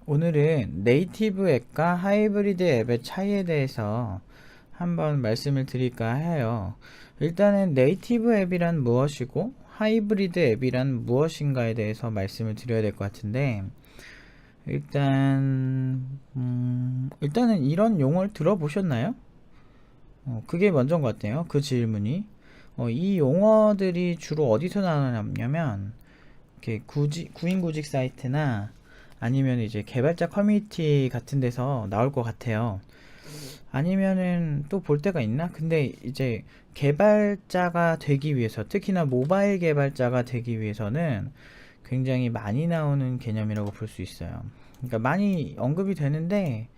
오늘은 네이티브 앱과 하이브리드 앱의 차이에 대해서 한번 말씀을 드릴까 해요. 일단은 네이티브 앱이란 무엇이고 하이브리드 앱이란 무엇인가에 대해서 말씀을 드려야 될 것 같은데, 일단은 이런 용어를 들어보셨나요? 그게 먼저인 것 같아요. 그 질문이. 이 용어들이 주로 어디서 나오냐면 이렇게 구인구직 사이트나 아니면 이제 개발자 커뮤니티 같은 데서 나올 것 같아요. 아니면은 또 볼 때가 있나? 근데 이제 개발자가 되기 위해서, 특히나 모바일 개발자가 되기 위해서는 굉장히 많이 나오는 개념이라고 볼 수 있어요. 그러니까 많이 언급이 되는데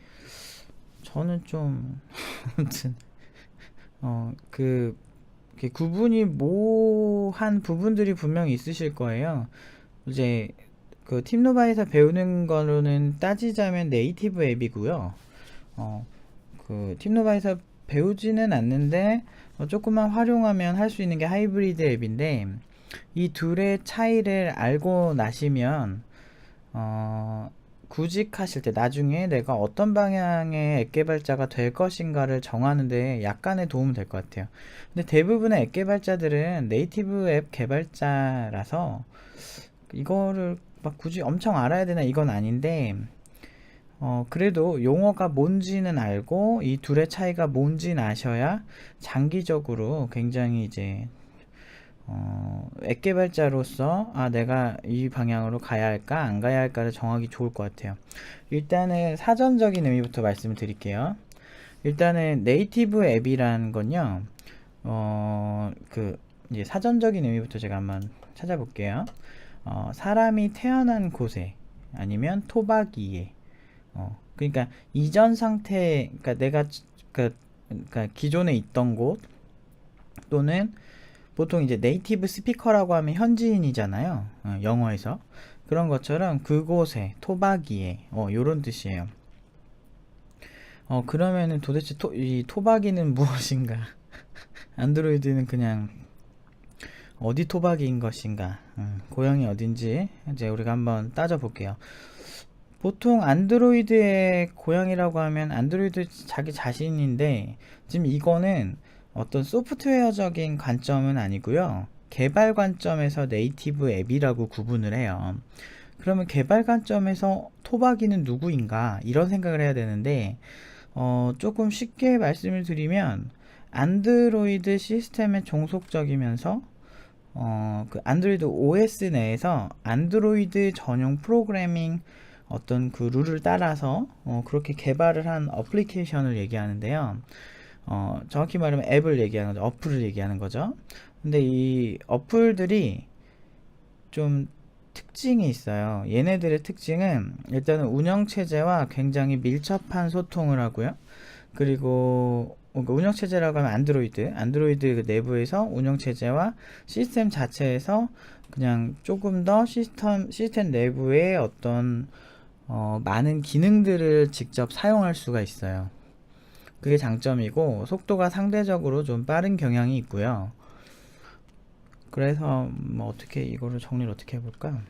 저는 좀 아무튼 이렇게 구분이 모호한 부분들이 분명히 있으실 거예요. 이제 그 팀노바에서 배우는 거로는 따지자면 네이티브 앱이고요. 어, 그 팀노바에서 배우지는 않는데 조금만 활용하면 할 수 있는 게 하이브리드 앱인데, 이 둘의 차이를 알고 나시면 구직하실 때 나중에 내가 어떤 방향의 앱 개발자가 될 것인가를 정하는데 약간의 도움이 될 것 같아요. 근데 대부분의 앱 개발자들은 네이티브 앱 개발자라서 이거를 막 굳이 엄청 알아야 되나 이건 아닌데, 그래도 용어가 뭔지는 알고 이 둘의 차이가 뭔지는 아셔야 장기적으로 굉장히 이제 앱 개발자로서 내가 이 방향으로 가야 할까 안 가야 할까를 정하기 좋을 것 같아요. 일단은 사전적인 의미부터 말씀을 드릴게요. 일단은 네이티브 앱이란 건요, 이제 사전적인 의미부터 제가 한번 찾아볼게요. 사람이 태어난 곳에 아니면 토박 위에, 그러니까 이전 상태, 그러니까 내가 그러니까 기존에 있던 곳, 또는 보통 이제 네이티브 스피커라고 하면 현지인이잖아요. 영어에서. 그런 것처럼 그곳에, 토박이에, 요런 뜻이에요. 그러면은 도대체 이 토박이는 무엇인가? 안드로이드는 그냥 어디 토박이인 것인가? 고향이 어딘지 이제 우리가 한번 따져볼게요. 보통 안드로이드의 고향이라고 하면 안드로이드 자기 자신인데, 지금 이거는 어떤 소프트웨어적인 관점은 아니고요, 개발 관점에서 네이티브 앱이라고 구분을 해요. 그러면 개발 관점에서 토박이는 누구인가 이런 생각을 해야 되는데, 조금 쉽게 말씀을 드리면 안드로이드 시스템에 종속적이면서 그 안드로이드 OS 내에서 안드로이드 전용 프로그래밍 어떤 그 룰을 따라서 그렇게 개발을 한 어플리케이션을 얘기하는데요. 정확히 말하면 앱을 얘기하는 거죠. 어플을 얘기하는 거죠. 근데 이 어플들이 좀 특징이 있어요. 얘네들의 특징은 일단은 운영체제와 굉장히 밀접한 소통을 하고요. 그리고 운영체제라고 하면 안드로이드 그 내부에서 운영체제와 시스템 자체에서 그냥 조금 더 시스템 내부의 어떤 많은 기능들을 직접 사용할 수가 있어요. 그게 장점이고, 속도가 상대적으로 좀 빠른 경향이 있고요. 그래서 뭐 어떻게 이거를 정리를 어떻게 해볼까?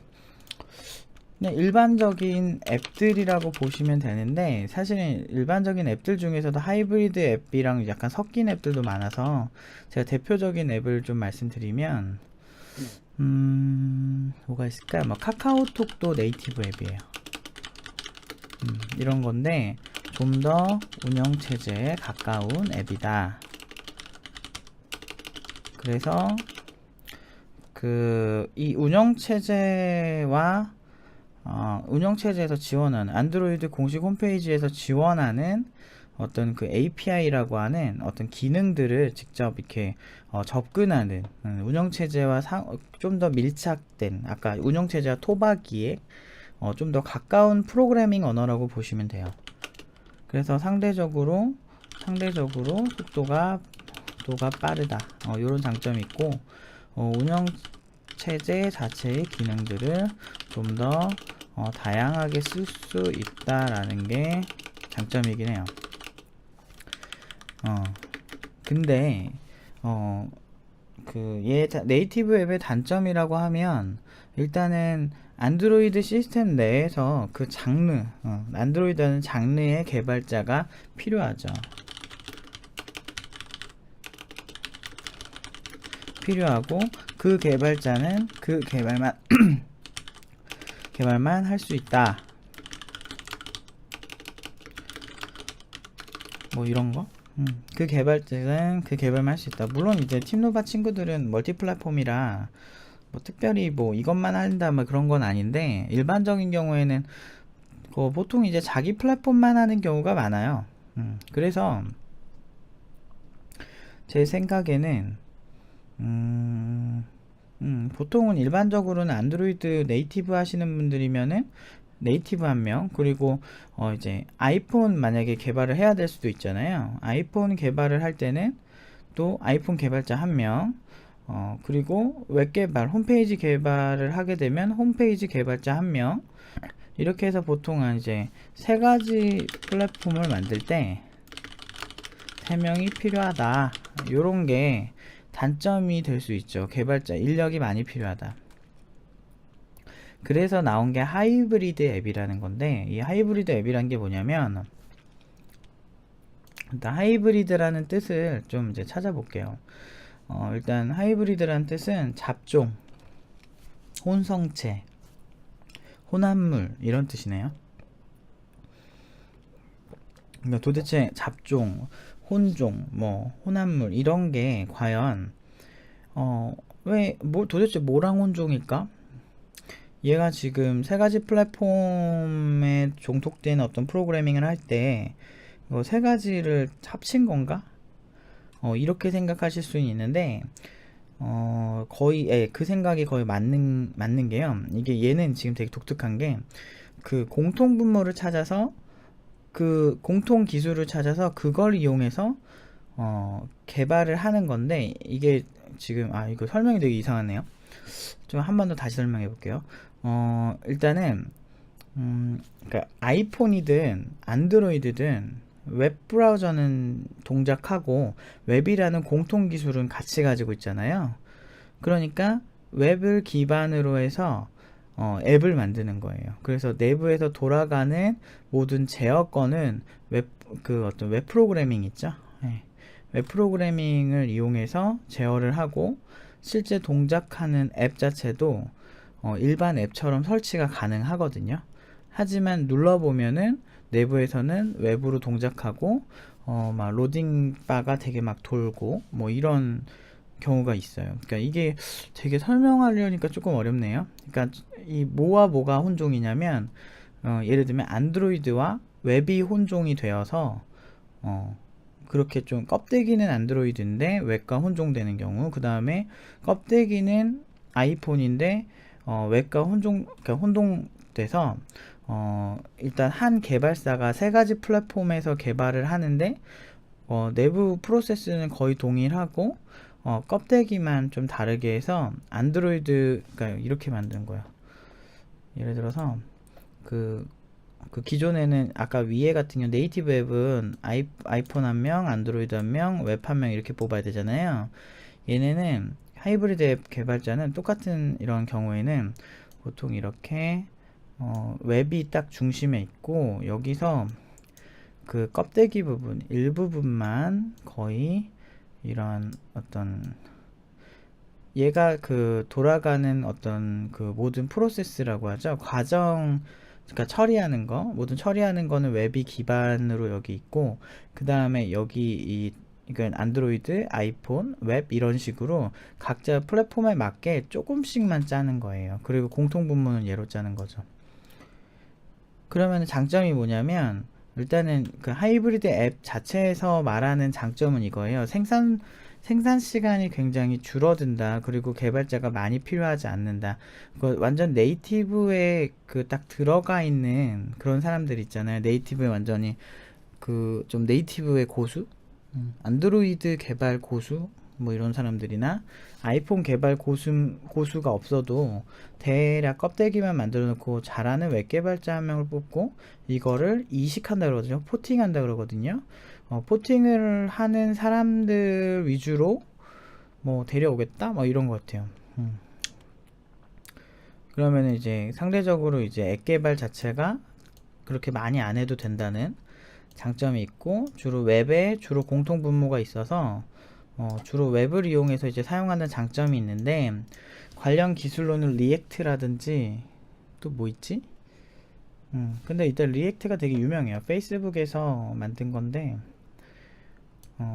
그냥 일반적인 앱들이라고 보시면 되는데, 사실은 일반적인 앱들 중에서도 하이브리드 앱이랑 약간 섞인 앱들도 많아서 제가 대표적인 앱을 좀 말씀드리면, 뭐가 있을까? 뭐 카카오톡도 네이티브 앱이에요. 이런 건데 좀 더 운영체제에 가까운 앱이다. 그래서 이 운영체제와 운영체제에서 지원하는 안드로이드 공식 홈페이지에서 지원하는 어떤 그 API라고 하는 어떤 기능들을 직접 이렇게 접근하는, 운영체제와 좀 더 밀착된, 아까 운영체제와 토박이에 좀 더 가까운 프로그래밍 언어라고 보시면 돼요. 그래서 상대적으로 속도가 빠르다, 이런 장점이 있고, 운영 체제 자체의 기능들을 좀 더 다양하게 쓸 수 있다라는 게 장점이긴 해요. 근데 네이티브 앱의 단점이라고 하면, 일단은 안드로이드 시스템 내에서 그 장르, 안드로이드라는 장르의 개발자가 필요하죠. 필요하고 그 개발자는 그 개발만 개발만 할 수 있다. 뭐 이런 거. 그 개발자는 그 개발만 할 수 있다. 물론 이제 팀노바 친구들은 멀티 플랫폼이라 뭐 특별히 뭐 이것만 한다 뭐 그런 건 아닌데, 일반적인 경우에는 보통 이제 자기 플랫폼만 하는 경우가 많아요. 그래서 제 생각에는 보통은 일반적으로는 안드로이드 네이티브 하시는 분들이면은 네이티브 한 명, 그리고 이제 아이폰 만약에 개발을 해야 될 수도 있잖아요. 아이폰 개발을 할 때는 또 아이폰 개발자 한 명, 그리고 웹 개발, 홈페이지 개발을 하게 되면 홈페이지 개발자 한 명, 이렇게 해서 보통은 이제 세 가지 플랫폼을 만들 때 3명이 필요하다. 요런 게 단점이 될 수 있죠. 개발자 인력이 많이 필요하다. 그래서 나온 게 하이브리드 앱이라는 건데, 이 하이브리드 앱이란 게 뭐냐면, 일단 하이브리드라는 뜻을 좀 이제 찾아볼게요. 일단 하이브리드라는 뜻은 잡종, 혼성체, 혼합물 이런 뜻이네요. 그러니까 도대체 잡종, 혼종, 뭐 혼합물 이런 게 과연 도대체 뭐랑 혼종일까? 얘가 지금 세 가지 플랫폼에 종속된 어떤 프로그래밍을 할 때 세 가지를 합친 건가? 이렇게 생각하실 수는 있는데, 거의 그 생각이 거의 맞는 게요. 이게 얘는 지금 되게 독특한 게, 그 공통 분모를 찾아서 그 공통 기술을 찾아서 그걸 이용해서 개발을 하는 건데, 이게 지금 이거 설명이 되게 이상하네요. 좀 한 번 더 다시 설명해 볼게요. 일단은 그러니까 아이폰이든 안드로이드든 웹 브라우저는 동작하고 웹이라는 공통 기술은 같이 가지고 있잖아요. 그러니까 웹을 기반으로 해서 앱을 만드는 거예요. 그래서 내부에서 돌아가는 모든 제어권은 어떤 웹 프로그래밍 있죠. 네. 웹 프로그래밍을 이용해서 제어를 하고, 실제 동작하는 앱 자체도 일반 앱처럼 설치가 가능하거든요. 하지만 눌러보면은 내부에서는 웹으로 동작하고 막 로딩 바가 되게 막 돌고 뭐 이런 경우가 있어요. 그러니까 이게 되게 설명하려니까 조금 어렵네요. 그러니까 이 뭐가 혼종이냐면, 예를 들면 안드로이드와 웹이 혼종이 되어서 그렇게 좀 껍데기는 안드로이드인데 웹과 혼종되는 경우, 그 다음에 껍데기는 아이폰인데 웹과 그러니까 혼동돼서 일단 한 개발사가 세 가지 플랫폼에서 개발을 하는데 내부 프로세스는 거의 동일하고 껍데기만 좀 다르게 해서 안드로이드, 그러니까 이렇게 만든 거예요. 예를 들어서 그 기존에는 아까 위에 같은 경우 네이티브 앱은 아이폰 한 명, 안드로이드 한 명, 웹 한 명 이렇게 뽑아야 되잖아요. 얘네는 하이브리드 앱 개발자는 똑같은 이런 경우에는 보통 이렇게 웹이 딱 중심에 있고, 여기서 그 껍데기 부분 일부분만 거의 이런 어떤 얘가 그 돌아가는 어떤 그 모든 프로세스라고 하죠. 그러니까 처리하는 거, 모든 처리하는 거는 웹이 기반으로 여기 있고, 그 다음에 여기 이건 안드로이드, 아이폰, 웹 이런 식으로 각자 플랫폼에 맞게 조금씩만 짜는 거예요. 그리고 공통 분모는 얘로 짜는 거죠. 그러면 장점이 뭐냐면, 일단은 그 하이브리드 앱 자체에서 말하는 장점은 이거예요. 생산 시간이 굉장히 줄어든다. 그리고 개발자가 많이 필요하지 않는다. 완전 네이티브에 그 딱 들어가 있는 그런 사람들 있잖아요. 네이티브에 완전히 그 좀 네이티브의 고수? 안드로이드 개발 고수? 뭐 이런 사람들이나 아이폰 개발 고수가 없어도 대략 껍데기만 만들어 놓고 잘하는 웹 개발자 한 명을 뽑고 이거를 이식한다 그러거든요. 포팅한다 그러거든요. 포팅을 하는 사람들 위주로 뭐 데려오겠다 뭐 이런 것 같아요. 그러면 이제 상대적으로 이제 앱 개발 자체가 그렇게 많이 안 해도 된다는 장점이 있고, 주로 웹에 주로 공통 분모가 있어서 주로 웹을 이용해서 이제 사용하는 장점이 있는데, 관련 기술로는 리액트라든지 또 뭐 있지? 근데 일단 리액트가 되게 유명해요. 페이스북에서 만든 건데,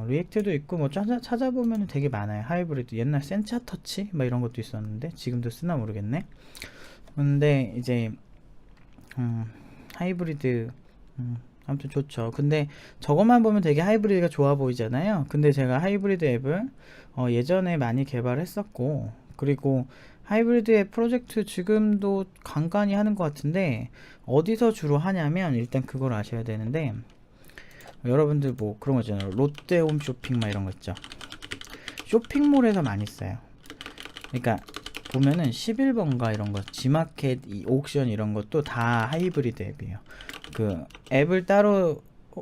리액트도 있고 뭐 찾아보면 되게 많아요. 하이브리드, 옛날 센차 터치 막 이런 것도 있었는데 지금도 쓰나 모르겠네. 근데 이제 하이브리드, 아무튼 좋죠. 근데 저것만 보면 되게 하이브리드가 좋아 보이잖아요. 근데 제가 하이브리드 앱을 예전에 많이 개발했었고, 그리고 하이브리드 앱 프로젝트 지금도 간간히 하는 것 같은데, 어디서 주로 하냐면 일단 그걸 아셔야 되는데, 여러분들 뭐 그런 거 있잖아요. 롯데 홈쇼핑 막 이런 거 있죠. 쇼핑몰에서 많이 써요. 그러니까 보면은 11번가 이런 거, 지마켓, 옥션 이런 것도 다 하이브리드 앱이에요. 그 앱을 따로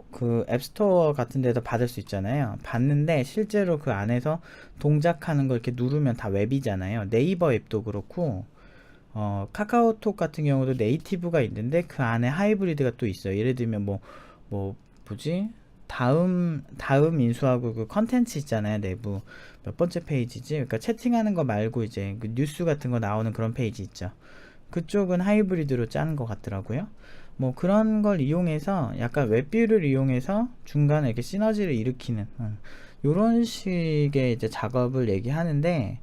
그 앱스토어 같은 데서 받을 수 있잖아요. 받는데 실제로 그 안에서 동작하는 거 이렇게 누르면 다 웹이잖아요. 네이버 앱도 그렇고, 카카오톡 같은 경우도 네이티브가 있는데 그 안에 하이브리드가 또 있어요. 예를 들면 뭐지? 다음 인수하고 그 컨텐츠 있잖아요. 내부 몇 번째 페이지지? 그러니까 채팅하는 거 말고 이제 그 뉴스 같은 거 나오는 그런 페이지 있죠. 그쪽은 하이브리드로 짠 것 같더라고요. 뭐 그런 걸 이용해서 약간 웹뷰를 이용해서 중간에 이렇게 시너지를 일으키는 요런 식의 이제 작업을 얘기하는데,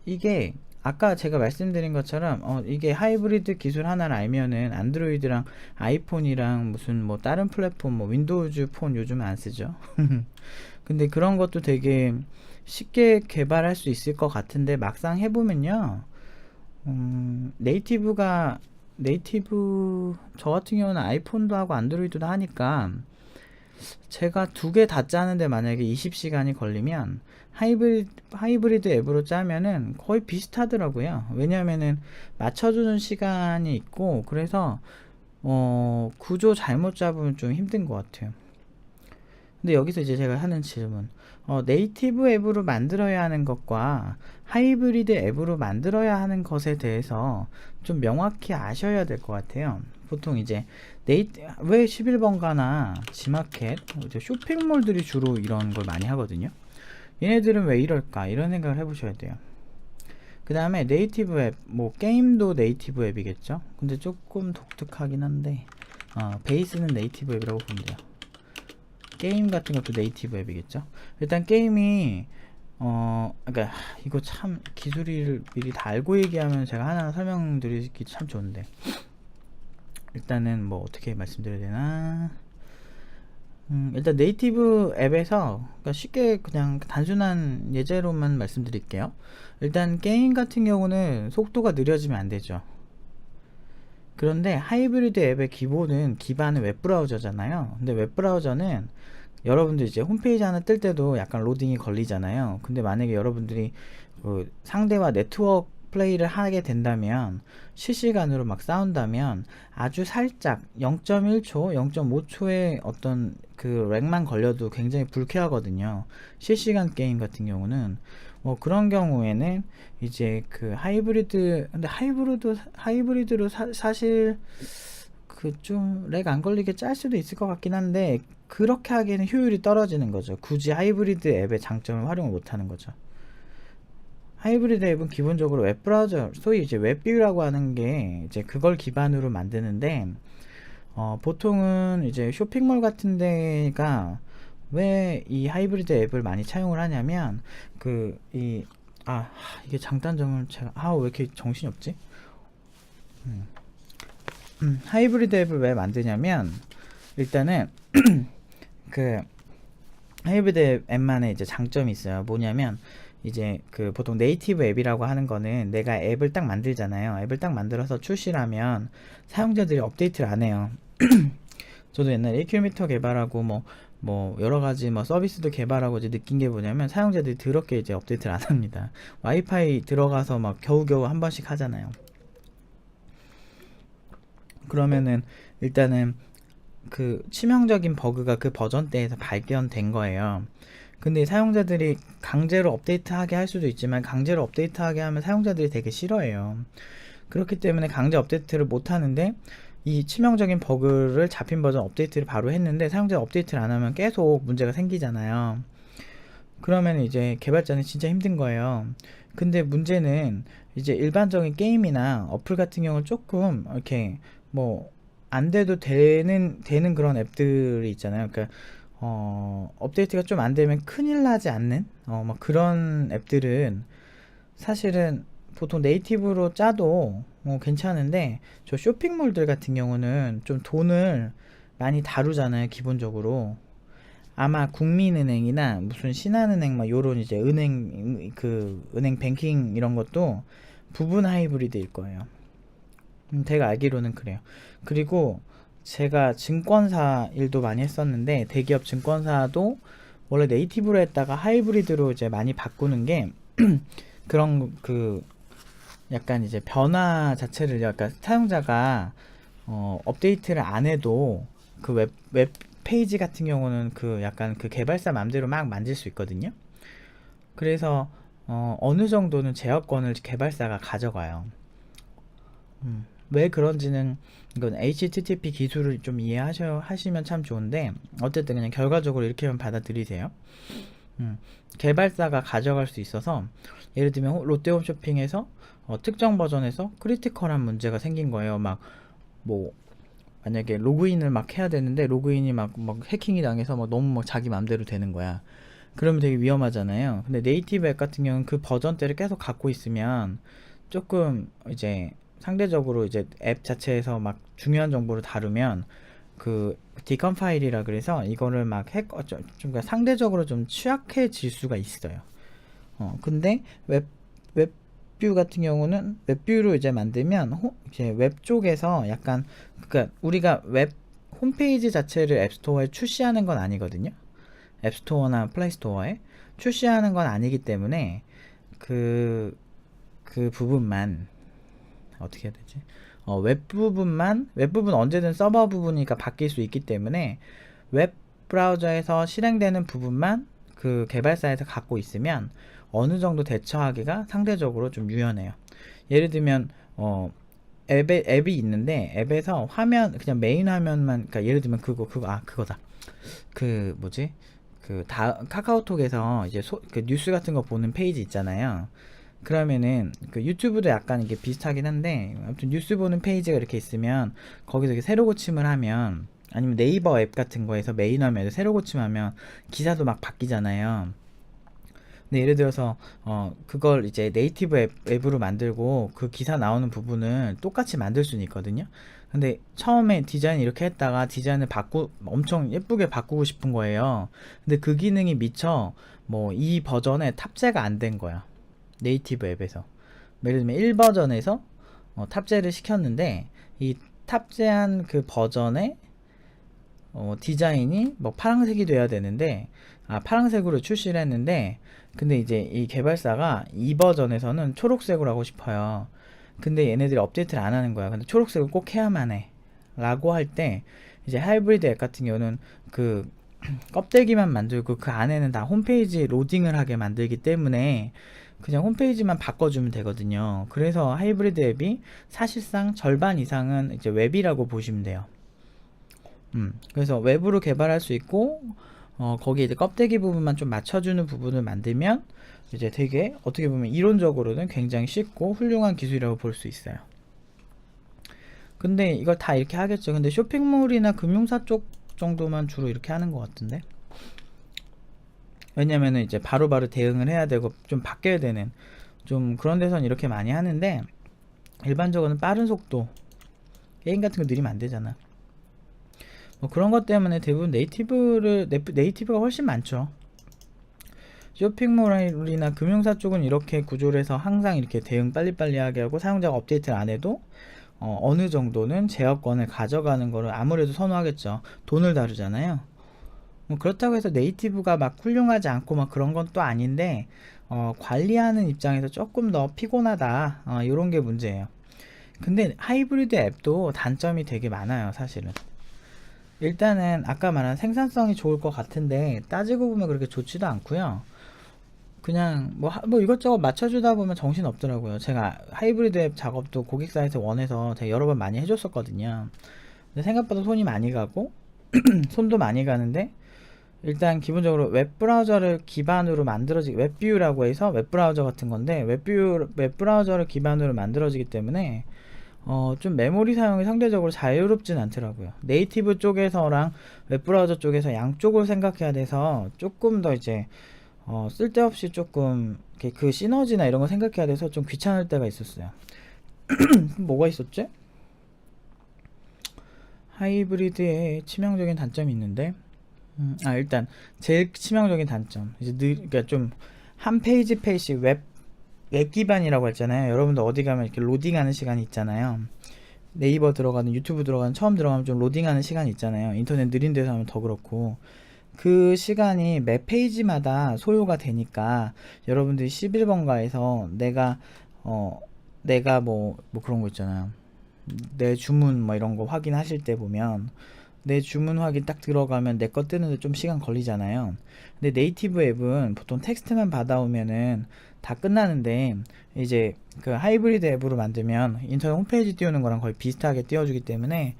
이게 아까 제가 말씀드린 것처럼 이게 하이브리드 기술 하나를 알면은 안드로이드랑 아이폰이랑 무슨 뭐 다른 플랫폼, 뭐 윈도우즈 폰 요즘 안 쓰죠. 근데 그런 것도 되게 쉽게 개발할 수 있을 것 같은데, 막상 해보면요, 네이티브 저 같은 경우는 아이폰도 하고 안드로이드도 하니까, 제가 두 개 다 짜는데 만약에 20시간이 걸리면 하이브리드 앱으로 짜면은 거의 비슷하더라고요. 왜냐면은 맞춰주는 시간이 있고, 그래서 구조 잘못 잡으면 좀 힘든 것 같아요. 근데 여기서 이제 제가 하는 질문, 네이티브 앱으로 만들어야 하는 것과 하이브리드 앱으로 만들어야 하는 것에 대해서 좀 명확히 아셔야 될 것 같아요. 보통 이제 왜 11번가나 지마켓, 이제 쇼핑몰들이 주로 이런 걸 많이 하거든요. 얘네들은 왜 이럴까, 이런 생각을 해보셔야 돼요. 그 다음에 네이티브 앱, 뭐 게임도 네이티브 앱이겠죠. 근데 조금 독특하긴 한데, 베이스는 네이티브 앱이라고 보면 돼요. 게임 같은 것도 네이티브 앱이겠죠. 일단 게임이 그러니까 이거 참 기술을 미리 다 알고 얘기하면 제가 하나 설명드리기 참 좋은데, 일단은 뭐 어떻게 말씀드려야 되나. 일단 네이티브 앱에서, 그러니까 쉽게 그냥 단순한 예제로만 말씀드릴게요. 일단 게임 같은 경우는 속도가 느려지면 안 되죠. 그런데 하이브리드 앱의 기반은 웹브라우저잖아요. 근데 웹브라우저는 여러분들 이제 홈페이지 하나 뜰 때도 약간 로딩이 걸리잖아요. 근데 만약에 여러분들이 그 상대와 네트워크 플레이를 하게 된다면, 실시간으로 막 싸운다면 아주 살짝 0.1초, 0.5초의 어떤 그 렉만 걸려도 굉장히 불쾌하거든요. 실시간 게임 같은 경우는. 뭐 그런 경우에는 이제 그 근데 하이브리드로 사실 그 좀 렉 안 걸리게 짤 수도 있을 것 같긴 한데, 그렇게 하기에는 효율이 떨어지는 거죠. 굳이 하이브리드 앱의 장점을 활용을 못 하는 거죠. 하이브리드 앱은 기본적으로 웹브라우저, 소위 이제 웹뷰라고 하는 게 이제 그걸 기반으로 만드는데, 보통은 이제 쇼핑몰 같은 데가 왜 이 하이브리드 앱을 많이 차용을 하냐면, 이게 장단점을 제가, 왜 이렇게 정신이 없지? 하이브리드 앱을 왜 만드냐면, 일단은 그 하이브리드 앱만의 이제 장점이 있어요. 뭐냐면, 이제 그 보통 네이티브 앱이라고 하는 거는 내가 앱을 딱 만들잖아요. 앱을 딱 만들어서 출시를 하면 사용자들이 업데이트를 안 해요. 저도 옛날에 1km 개발하고 뭐 여러 가지 뭐 서비스도 개발하고 이제 느낀 게 뭐냐면, 사용자들이 더럽게 이제 업데이트를 안 합니다. 와이파이 들어가서 막 겨우겨우 한 번씩 하잖아요. 그러면은 일단은 그 치명적인 버그가 그 버전대에서 발견된 거예요. 근데 사용자들이 강제로 업데이트하게 할 수도 있지만 강제로 업데이트하게 하면 사용자들이 되게 싫어해요. 그렇기 때문에 강제 업데이트를 못 하는데 이 치명적인 버그를 잡힌 버전 업데이트를 바로 했는데 사용자 업데이트를 안 하면 계속 문제가 생기잖아요. 그러면 이제 개발자는 진짜 힘든 거예요. 근데 문제는 이제 일반적인 게임이나 어플 같은 경우는 조금 이렇게 뭐 안 돼도 되는 그런 앱들이 있잖아요. 그러니까 업데이트가 좀 안 되면 큰일 나지 않는 막 그런 앱들은 사실은 보통 네이티브로 짜도 괜찮은데 저 쇼핑몰들 같은 경우는 좀 돈을 많이 다루잖아요. 기본적으로 아마 국민은행이나 무슨 신한은행 막 요런 이제 은행 은행 뱅킹 이런 것도 부분 하이브리드일 거예요. 제가 알기로는 그래요. 그리고 제가 증권사 일도 많이 했었는데 대기업 증권사도 원래 네이티브로 했다가 하이브리드로 이제 많이 바꾸는 게 그런 약간 이제 변화 자체를 약간 사용자가 업데이트를 안 해도 그 웹 페이지 같은 경우는 약간 개발사 맘대로 막 만질 수 있거든요. 그래서 어느 정도는 제어권을 개발사가 가져가요. 왜 그런지는 이건 HTTP 기술을 좀 이해하시면 참 좋은데 어쨌든 그냥 결과적으로 이렇게만 받아들이세요. 개발사가 가져갈 수 있어서 예를 들면 롯데홈쇼핑에서 특정 버전에서 크리티컬한 문제가 생긴 거예요. 막 뭐 만약에 로그인을 막 해야 되는데 로그인이 막 해킹이 당해서 막 너무 막 자기 맘대로 되는 거야. 그러면 되게 위험하잖아요. 근데 네이티브 앱 같은 경우는 그 버전대를 계속 갖고 있으면 조금 이제 상대적으로 이제 앱 자체에서 막 중요한 정보를 다루면 디컴 파일이라 그래서 이거를 막 좀 그러니까 상대적으로 좀 취약해질 수가 있어요. 근데 웹뷰 같은 경우는 웹뷰로 이제 만들면 이제 웹 쪽에서 약간 그러니까 우리가 웹 홈페이지 자체를 앱스토어에 출시하는 건 아니거든요. 앱스토어나 플레이스토어에 출시하는 건 아니기 때문에 그 부분만 어떻게 해야 되지? 웹 부분 언제든 서버 부분이니까 바뀔 수 있기 때문에 웹 브라우저에서 실행되는 부분만 그 개발사에서 갖고 있으면 어느 정도 대처하기가 상대적으로 좀 유연해요. 예를 들면 앱이 있는데 앱에서 화면 그냥 메인 화면만 그러니까 예를 들면 그거다. 뭐지? 카카오톡에서 이제 뉴스 같은 거 보는 페이지 있잖아요. 그러면은 유튜브도 약간 이게 비슷하긴 한데 아무튼 뉴스 보는 페이지가 이렇게 있으면 거기서 이렇게 새로 고침을 하면 아니면 네이버 앱 같은 거에서 메인 화면에 새로 고침하면 기사도 막 바뀌잖아요. 근데 예를 들어서 그걸 이제 네이티브 앱으로 만들고 그 기사 나오는 부분을 똑같이 만들 수는 있거든요. 근데 처음에 디자인 이렇게 했다가 디자인을 엄청 예쁘게 바꾸고 싶은 거예요. 근데 그 기능이 미처 뭐 이 버전에 탑재가 안 된 거야. 네이티브 앱에서. 예를 들면 1버전에서 탑재를 시켰는데 이 탑재한 그 버전의 디자인이 뭐 파란색이 돼야 되는데 파란색으로 출시를 했는데 근데 이제 이 개발사가 이 버전에서는 초록색으로 하고 싶어요. 근데 얘네들이 업데이트를 안 하는 거야. 근데 초록색을 꼭 해야만 해 라고 할 때 이제 하이브리드 앱 같은 경우는 껍데기만 만들고 그 안에는 다 홈페이지 로딩을 하게 만들기 때문에 그냥 홈페이지만 바꿔주면 되거든요. 그래서 하이브리드 앱이 사실상 절반 이상은 이제 웹이라고 보시면 돼요. 그래서 웹으로 개발할 수 있고 거기에 이제 껍데기 부분만 좀 맞춰주는 부분을 만들면 이제 되게 어떻게 보면 이론적으로는 굉장히 쉽고 훌륭한 기술이라고 볼 수 있어요. 근데 이걸 다 이렇게 하겠죠. 근데 쇼핑몰이나 금융사 쪽 정도만 주로 이렇게 하는 것 같은데 왜냐면은 이제 바로바로 대응을 해야 되고 좀 바뀌어야 되는 좀 그런 데선 이렇게 많이 하는데 일반적으로는 빠른 속도 게임 같은 거 느리면 안 되잖아. 뭐 그런 것 때문에 대부분 네이티브가 훨씬 많죠. 쇼핑몰이나 금융사 쪽은 이렇게 구조를 해서 항상 이렇게 대응 빨리빨리 하게 하고 사용자가 업데이트를 안 해도 어느 정도는 제어권을 가져가는 거를 아무래도 선호하겠죠. 돈을 다루잖아요. 뭐 그렇다고 해서 네이티브가 막 훌륭하지 않고 막 그런 건 또 아닌데 관리하는 입장에서 조금 더 피곤하다 이런 게 문제예요. 근데 하이브리드 앱도 단점이 되게 많아요. 사실은 일단은 아까 말한 생산성이 좋을 것 같은데 따지고 보면 그렇게 좋지도 않고요. 그냥 뭐 이것저것 맞춰주다 보면 정신 없더라고요. 제가 하이브리드 앱 작업도 고객사에서 원해서 되게 여러 번 많이 해줬었거든요. 근데 생각보다 손이 많이 가고 손도 많이 가는데, 일단 기본적으로 웹브라우저를 기반으로 만들어지 웹뷰라고 해서 웹브라우저 같은 건데, 웹브라우저를 기반으로 만들어지기 때문에 좀 메모리 사용이 상대적으로 자유롭진 않더라고요. 네이티브 쪽에서랑 웹브라우저 쪽에서 양쪽을 생각해야 돼서 조금 더 이제 쓸데없이 조금 이렇게 그 시너지나 이런 거 생각해야 돼서 좀 귀찮을 때가 있었어요. 뭐가 있었지? 하이브리드의 치명적인 단점이 있는데, 일단 제일 치명적인 단점, 이제 그러니까 좀 한 페이지 페이지 웹 기반이라고 했잖아요. 여러분들 어디 가면 이렇게 로딩하는 시간이 있잖아요. 네이버 들어가는, 유튜브 들어가는, 처음 들어가면 좀 로딩하는 시간이 있잖아요. 인터넷 느린 데서 하면 더 그렇고, 그 시간이 매 페이지마다 소요가 되니까 여러분들이 11번가에서 내가 뭐 그런 거 있잖아요. 내 주문 뭐 이런 거 확인하실 때 보면 내 주문 확인 딱 들어가면 내 거 뜨는데 좀 시간 걸리잖아요. 근데 네이티브 앱은 보통 텍스트만 받아오면은 다 끝나는데, 이제 그 하이브리드 앱으로 만들면 인터넷 홈페이지 띄우는 거랑 거의 비슷하게 띄워주기 때문에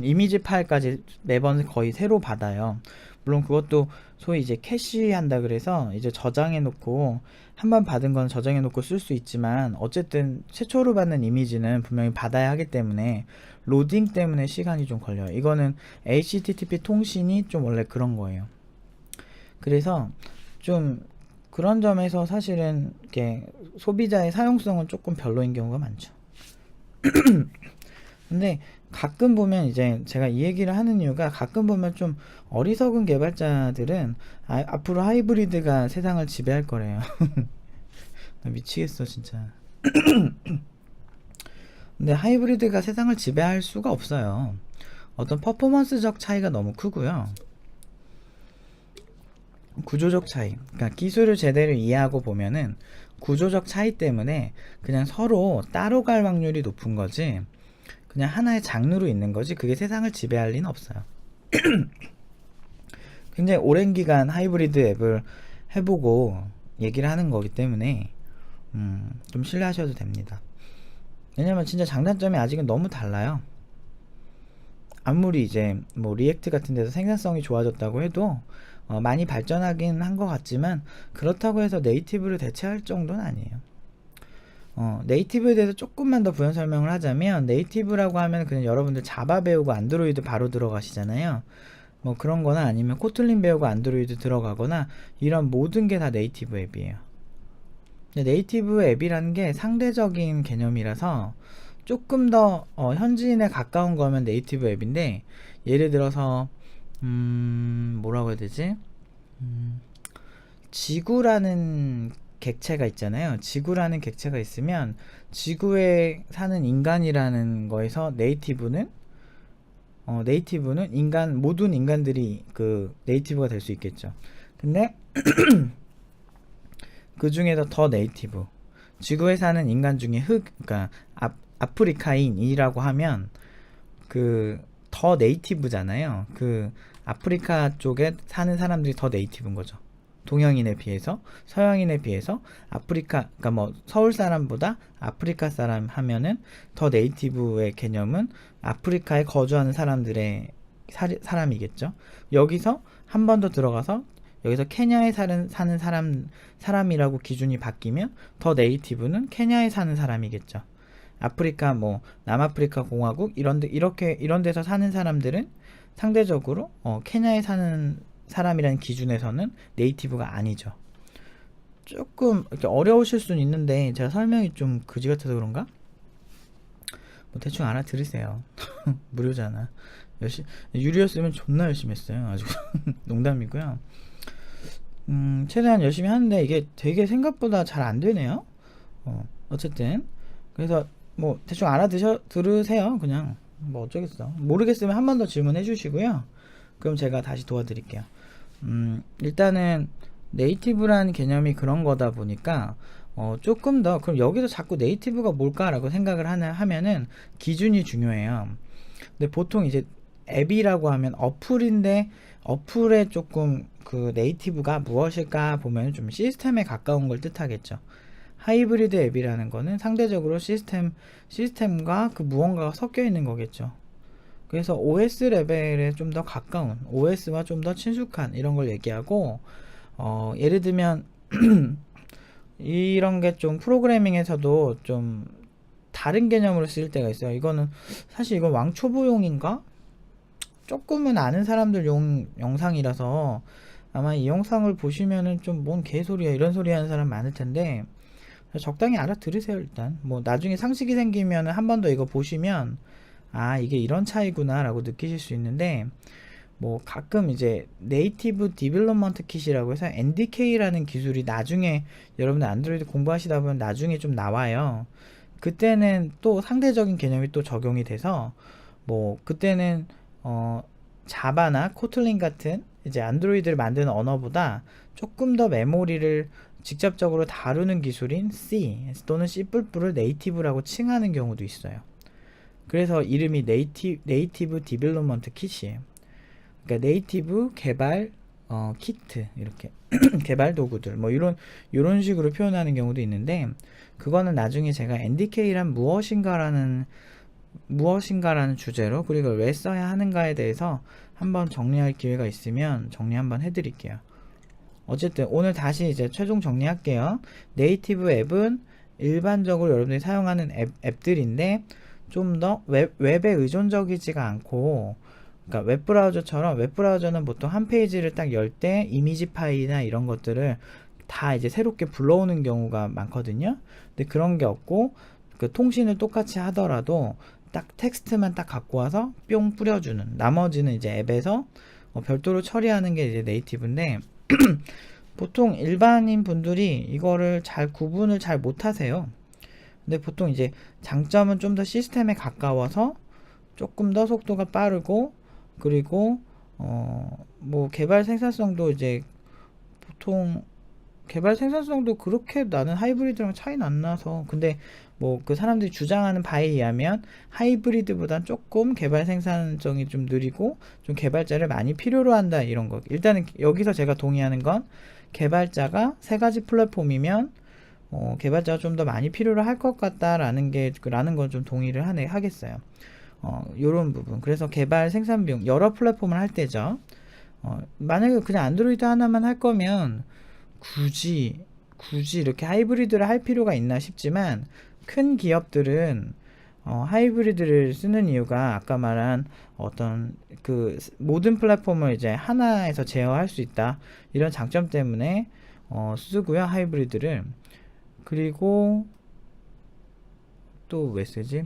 이미지 파일까지 매번 거의 새로 받아요. 물론 그것도 소위 이제 캐시한다 그래서 이제 저장해 놓고, 한 번 받은 건 저장해 놓고 쓸 수 있지만, 어쨌든 최초로 받는 이미지는 분명히 받아야 하기 때문에 로딩 때문에 시간이 좀 걸려요. 이거는 HTTP 통신이 좀 원래 그런 거예요. 그래서 좀 그런 점에서 사실은 이렇게 소비자의 사용성은 조금 별로인 경우가 많죠. 근데 가끔 보면, 이제 제가 이 얘기를 하는 이유가, 가끔 보면 좀 어리석은 개발자들은 앞으로 하이브리드가 세상을 지배할 거래요. 나 미치겠어 진짜. 근데 하이브리드가 세상을 지배할 수가 없어요. 어떤 퍼포먼스적 차이가 너무 크고요. 구조적 차이, 그러니까 기술을 제대로 이해하고 보면은 구조적 차이 때문에 그냥 서로 따로 갈 확률이 높은 거지, 그냥 하나의 장르로 있는 거지, 그게 세상을 지배할 리는 없어요. 굉장히 오랜 기간 하이브리드 앱을 해보고 얘기를 하는 거기 때문에 좀 신뢰하셔도 됩니다. 왜냐면 진짜 장단점이 아직은 너무 달라요. 아무리 이제 뭐 리액트 같은 데서 생산성이 좋아졌다고 해도 많이 발전하긴 한 것 같지만, 그렇다고 해서 네이티브를 대체할 정도는 아니에요. 네이티브에 대해서 조금만 더 부연 설명을 하자면, 네이티브라고 하면 그냥 여러분들 자바 배우고 안드로이드 바로 들어가시잖아요. 뭐 그런 거나 아니면 코틀린 배우고 안드로이드 들어가거나, 이런 모든 게 다 네이티브 앱이에요. 근데 네이티브 앱이라는 게 상대적인 개념이라서 조금 더 현지인에 가까운 거면 네이티브 앱인데, 예를 들어서 뭐라고 해야 되지? 지구라는 객체가 있잖아요. 지구라는 객체가 있으면 지구에 사는 인간이라는 거에서 네이티브는 모든 인간들이 그 네이티브가 될 수 있겠죠. 근데 그 중에서 더 네이티브, 지구에 사는 인간 중에 그러니까 아프리카인이라고 하면 그 더 네이티브잖아요. 그 아프리카 쪽에 사는 사람들이 더 네이티브인 거죠. 동양인에 비해서, 서양인에 비해서 그러니까 뭐 서울 사람보다 아프리카 사람 하면은 더 네이티브의 개념은 아프리카에 거주하는 사람들의 사람이겠죠. 여기서 한 번 더 들어가서, 여기서 케냐에 사는 사람이라고 기준이 바뀌면 더 네이티브는 케냐에 사는 사람이겠죠. 아프리카 뭐 남아프리카 공화국 이런 데서 사는 사람들은 상대적으로 케냐에 사는 사람이라는 기준에서는 네이티브가 아니죠. 조금 이렇게 어려우실 수는 있는데 제가 설명이 좀 그지 같아서 그런가? 뭐 대충 알아들으세요. 무료잖아. 유료였으면 존나 열심히 했어요. 아주 농담이고요. 최대한 열심히 하는데 이게 되게 생각보다 잘 안 되네요. 어쨌든 그래서 뭐 대충 들으세요. 그냥 뭐 어쩌겠어. 모르겠으면 한 번 더 질문해 주시고요. 그럼 제가 다시 도와드릴게요. 일단은 네이티브라는 개념이 그런 거다 보니까 조금 더, 그럼 여기서 자꾸 네이티브가 뭘까라고 생각을 하면은 기준이 중요해요. 근데 보통 이제 앱이라고 하면 어플인데 어플에 조금 그 네이티브가 무엇일까 보면 좀 시스템에 가까운 걸 뜻하겠죠. 하이브리드 앱이라는 거는 상대적으로 시스템과 그 무언가가 섞여 있는 거겠죠. 그래서 OS 레벨에 좀 더 가까운, OS와 좀 더 친숙한 이런 걸 얘기하고, 예를 들면 이런 게 좀 프로그래밍에서도 좀 다른 개념으로 쓰일 때가 있어요. 이거는 사실 이건 왕초보용인가? 조금은 아는 사람들 용 영상이라서 아마 이 영상을 보시면은 좀 뭔 개소리야 이런 소리 하는 사람 많을 텐데, 적당히 알아들으세요. 일단 뭐 나중에 상식이 생기면은 한 번 더 이거 보시면 아 이게 이런 차이구나 라고 느끼실 수 있는데, 뭐 가끔 이제 네이티브 디벨롭먼트 킷이라고 해서 NDK라는 기술이 나중에 여러분들 안드로이드 공부하시다 보면 나중에 좀 나와요. 그때는 또 상대적인 개념이 또 적용이 돼서 뭐 그때는 자바나 코틀린 같은 이제 안드로이드를 만드는 언어보다 조금 더 메모리를 직접적으로 다루는 기술인 C 또는 C++를 네이티브라고 칭하는 경우도 있어요. 그래서 이름이 네이티브 디벨롭먼트 킷이에요. 그러니까 네이티브 개발 키트 이렇게 개발 도구들 뭐 이런 식으로 표현하는 경우도 있는데, 그거는 나중에 제가 NDK란 무엇인가라는 주제로 그리고 왜 써야 하는가에 대해서 한번 정리할 기회가 있으면 정리 한번 해드릴게요. 어쨌든 오늘 다시 이제 최종 정리할게요. 네이티브 앱은 일반적으로 여러분들이 사용하는 앱들인데 좀 더 웹에 의존적이지가 않고, 그러니까 웹브라우저처럼 웹브라우저는 보통 한 페이지를 딱 열 때 이미지 파일이나 이런 것들을 다 이제 새롭게 불러오는 경우가 많거든요. 근데 그런 게 없고 그 통신을 똑같이 하더라도 딱 텍스트만 딱 갖고 와서 뿅 뿌려주는, 나머지는 이제 앱에서 별도로 처리하는 게 이제 네이티브인데 보통 일반인 분들이 이거를 잘 구분을 잘 못하세요. 근데 보통 이제 장점은 좀 더 시스템에 가까워서 조금 더 속도가 빠르고, 그리고 뭐 개발 생산성도 이제 보통 개발 생산성도 그렇게 나는 하이브리드랑 차이는 안 나서, 근데 뭐 그 사람들이 주장하는 바에 의하면 하이브리드보단 조금 개발 생산성이 좀 느리고 좀 개발자를 많이 필요로 한다 이런 거. 일단은 여기서 제가 동의하는 건 개발자가 세 가지 플랫폼이면 개발자가 좀 더 많이 필요로 할 것 같다라는 라는 건 좀 동의를 하겠어요. 요런 부분. 그래서 개발 생산 비용 여러 플랫폼을 할 때죠. 만약에 그냥 안드로이드 하나만 할 거면 굳이 이렇게 하이브리드를 할 필요가 있나 싶지만, 큰 기업들은 하이브리드를 쓰는 이유가 아까 말한 어떤 그 모든 플랫폼을 이제 하나에서 제어할 수 있다 이런 장점 때문에 쓰고요, 하이브리드를. 그리고 또 왜 쓰지?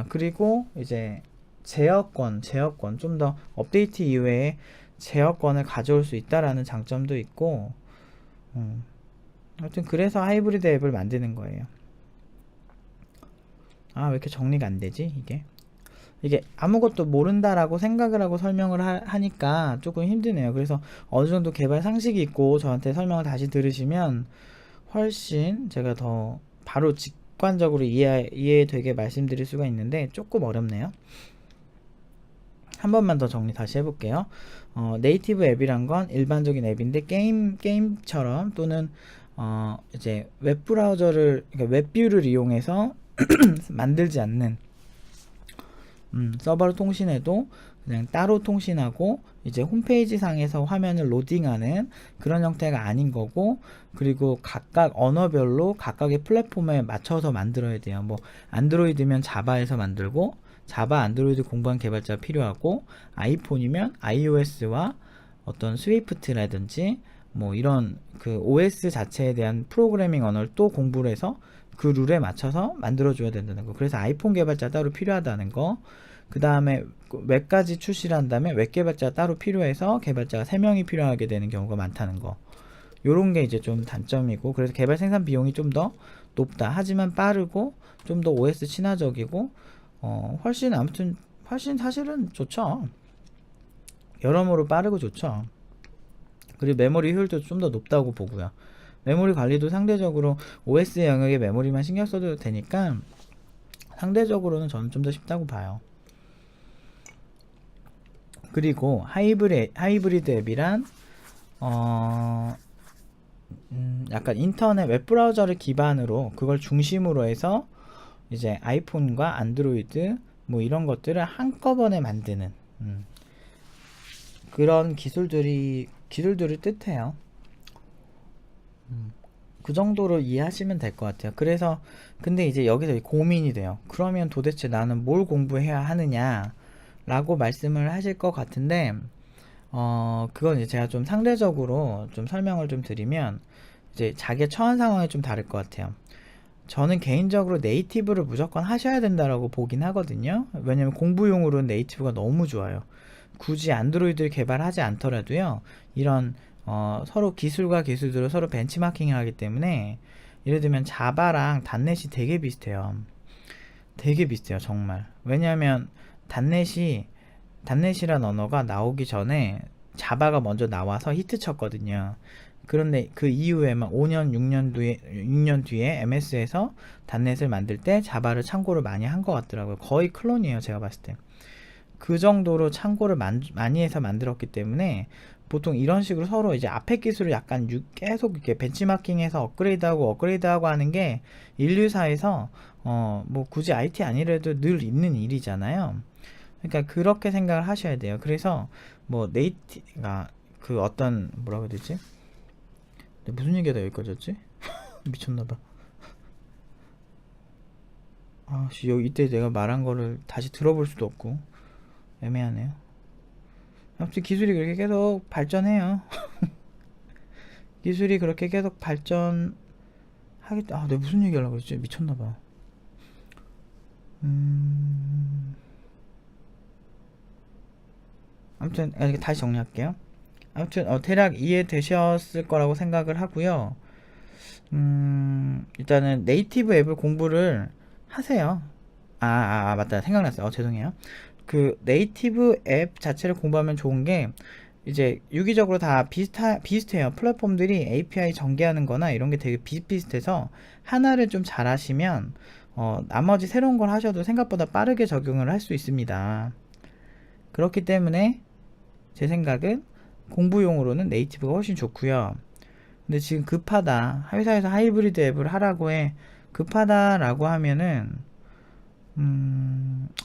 그리고 이제 제어권 좀 더 업데이트 이후에 제어권을 가져올 수 있다라는 장점도 있고, 하여튼 그래서 하이브리드 앱을 만드는 거예요. 아, 왜 이렇게 정리가 안 되지? 이게 아무것도 모른다라고 생각을 하고 설명을 하니까 조금 힘드네요. 그래서 어느 정도 개발 상식이 있고 저한테 설명을 다시 들으시면 훨씬 제가 더 바로 직관적으로 이해되게 말씀드릴 수가 있는데 조금 어렵네요. 한 번만 더 정리 다시 해볼게요. 네이티브 앱이란 건 일반적인 앱인데 게임처럼 또는 이제 웹브라우저를, 그러니까 웹뷰를 이용해서 만들지 않는, 서버로 통신해도 그냥 따로 통신하고 이제 홈페이지 상에서 화면을 로딩하는 그런 형태가 아닌 거고, 그리고 각각 언어별로 각각의 플랫폼에 맞춰서 만들어야 돼요. 뭐 안드로이드면 자바에서 만들고, 자바 안드로이드 공부한 개발자가 필요하고, 아이폰이면 iOS와 어떤 스위프트라든지 뭐 이런 그 OS 자체에 대한 프로그래밍 언어를 또 공부를 해서 그 룰에 맞춰서 만들어줘야 된다는 거. 그래서 아이폰 개발자 따로 필요하다는 거. 그 다음에 웹까지 출시를 한다면 웹 개발자가 따로 필요해서 개발자가 3명이 필요하게 되는 경우가 많다는 거. 요런 게 이제 좀 단점이고, 그래서 개발 생산 비용이 좀 더 높다. 하지만 빠르고 좀 더 OS 친화적이고 훨씬 사실은 좋죠. 여러모로 빠르고 좋죠. 그리고 메모리 효율도 좀 더 높다고 보고요. 메모리 관리도 상대적으로 OS 영역의 메모리만 신경 써도 되니까 상대적으로는 저는 좀 더 쉽다고 봐요. 그리고 하이브리드 앱이란 약간 인터넷 웹브라우저를 기반으로 그걸 중심으로 해서 이제 아이폰과 안드로이드 뭐 이런 것들을 한꺼번에 만드는 그런 기술들을 뜻해요. 그 정도로 이해하시면 될 것 같아요. 그래서 근데 이제 여기서 고민이 돼요. 그러면 도대체 나는 뭘 공부해야 하느냐 라고 말씀을 하실 것 같은데 그건 이제 제가 좀 상대적으로 좀 설명을 좀 드리면 이제 자기의 처한 상황이 좀 다를 것 같아요. 저는 개인적으로 네이티브를 무조건 하셔야 된다라고 보긴 하거든요. 왜냐면 공부용으로는 네이티브가 너무 좋아요. 굳이 안드로이드를 개발하지 않더라도요. 이런 서로 기술과 기술들을 서로 벤치마킹을 하기 때문에 예를 들면 자바랑 단넷이 되게 비슷해요. 되게 비슷해요, 정말. 왜냐하면 단넷이란 언어가 나오기 전에 자바가 먼저 나와서 히트 쳤거든요. 그런데 그 이후에만 5년, 6년 뒤에 MS에서 단넷을 만들 때 자바를 참고를 많이 한 것 같더라고요. 거의 클론이에요, 제가 봤을 때. 그 정도로 참고를 많이 해서 만들었기 때문에 보통 이런 식으로 서로 이제 앞에 기술을 약간 계속 이렇게 벤치마킹해서 업그레이드하고 하는 게 인류사에서 뭐 굳이 IT 아니래도 늘 있는 일이잖아요. 그러니까 그렇게 생각을 하셔야 돼요. 그래서 뭐 네이티가 그 어떤 뭐라고 해야 되지? 무슨 얘기가 여기까지였지? 미쳤나봐. 아씨, 여기 이때 내가 말한 거를 다시 들어볼 수도 없고 애매하네요. 아무튼 기술이 그렇게 계속 발전해요. 기술이 그렇게 계속 발전하기. 내가 무슨 얘기하려고 했지? 미쳤나봐. 아무튼 이렇게 다시 정리할게요. 아무튼 대략 이해되셨을 거라고 생각을 하고요. 일단은 네이티브 앱을 공부를 하세요. 맞다. 생각났어요. 죄송해요. 그 네이티브 앱 자체를 공부하면 좋은 게 이제 유기적으로 다 비슷해요. 플랫폼들이 API 전개하는 거나 이런 게 되게 비슷비슷해서 하나를 좀 잘 하시면 나머지 새로운 걸 하셔도 생각보다 빠르게 적용을 할 수 있습니다. 그렇기 때문에 제 생각은 공부용으로는 네이티브가 훨씬 좋고요. 근데 지금 급하다, 회사에서 하이브리드 앱을 하라고 해, 급하다라고 하면은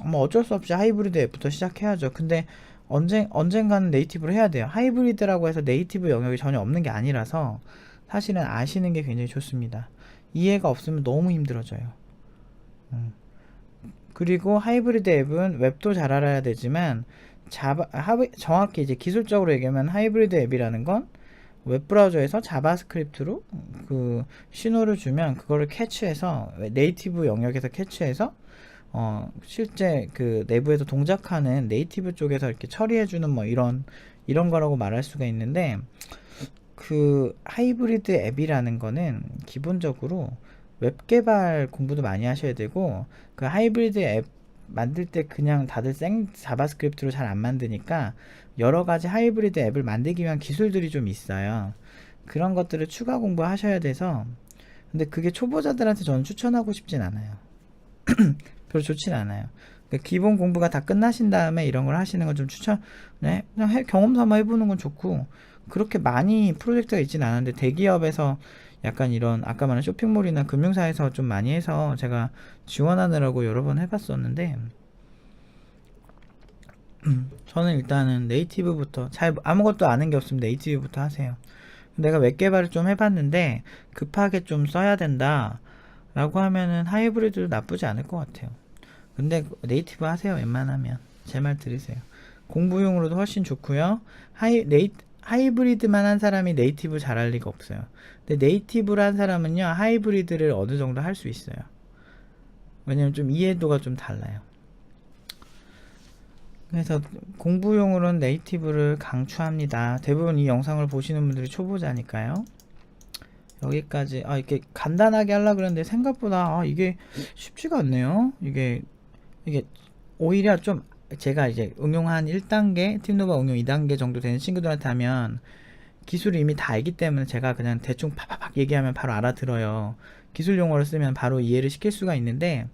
뭐 어쩔 수 없이 하이브리드 앱부터 시작해야죠. 근데 언젠가는 네이티브를 해야 돼요. 하이브리드라고 해서 네이티브 영역이 전혀 없는 게 아니라서 사실은 아시는 게 굉장히 좋습니다. 이해가 없으면 너무 힘들어져요. 그리고 하이브리드 앱은 웹도 잘 알아야 되지만 정확히 이제 기술적으로 얘기하면 하이브리드 앱이라는 건 웹브라우저에서 자바스크립트로 그 신호를 주면 그거를 캐치해서 네이티브 영역에서 캐치해서 실제 그 내부에서 동작하는 네이티브 쪽에서 이렇게 처리해주는 뭐 이런 거라고 말할 수가 있는데, 그 하이브리드 앱이라는 거는 기본적으로 웹 개발 공부도 많이 하셔야 되고, 그 하이브리드 앱 만들 때 그냥 다들 생 자바스크립트로 잘 안 만드니까 여러 가지 하이브리드 앱을 만들기 위한 기술들이 좀 있어요. 그런 것들을 추가 공부하셔야 돼서, 근데 그게 초보자들한테 저는 추천하고 싶진 않아요. 별로 좋진 않아요. 그러니까 기본 공부가 다 끝나신 다음에 이런 걸 하시는 건 좀 네, 그냥 경험 삼아 해보는 건 좋고, 그렇게 많이 프로젝트가 있진 않은데 대기업에서 약간 이런 아까 말한 쇼핑몰이나 금융사에서 좀 많이 해서 제가 지원하느라고 여러 번 해봤었는데, 저는 일단은 네이티브부터, 잘 아무것도 아는 게 없으면 네이티브부터 하세요. 내가 웹 개발을 좀 해봤는데 급하게 좀 써야 된다 라고 하면은 하이브리드도 나쁘지 않을 것 같아요. 근데 네이티브 하세요. 웬만하면 제 말 들으세요. 공부용으로도 훨씬 좋고요. 하이브리드만 한 사람이 네이티브 잘할 리가 없어요. 근데 네이티브를 한 사람은요, 하이브리드를 어느 정도 할 수 있어요. 왜냐면 좀 이해도가 좀 달라요. 그래서 공부용으로는 네이티브를 강추합니다. 대부분 이 영상을 보시는 분들이 초보자니까요. 여기까지. 이렇게 간단하게 하려고 그랬는데 생각보다 이게 쉽지가 않네요. 이게 오히려 좀 제가 이제 응용한 1단계, 팀노바 응용 2단계 정도 되는 친구들한테 하면 기술을 이미 다 알기 때문에 제가 그냥 대충 팍팍팍 얘기하면 바로 알아들어요. 기술 용어를 쓰면 바로 이해를 시킬 수가 있는데,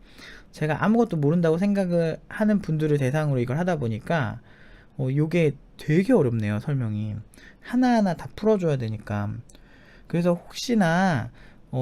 제가 아무것도 모른다고 생각을 하는 분들을 대상으로 이걸 하다 보니까 요게 되게 어렵네요, 설명이. 하나하나 다 풀어줘야 되니까. 그래서 혹시나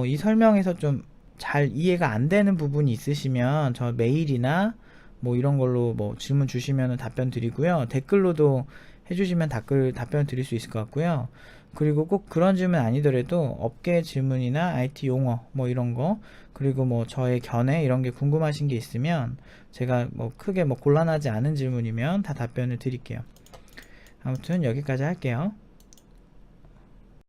이 설명에서 좀 잘 이해가 안 되는 부분이 있으시면 저 메일이나 뭐 이런 걸로 뭐 질문 주시면 답변 드리고요. 댓글로도 해주시면 답변 드릴 수 있을 것 같고요. 그리고 꼭 그런 질문 아니더라도 업계 질문이나 IT 용어 뭐 이런 거, 그리고 뭐 저의 견해 이런 게 궁금하신 게 있으면 제가 뭐 크게 뭐 곤란하지 않은 질문이면 다 답변을 드릴게요. 아무튼 여기까지 할게요.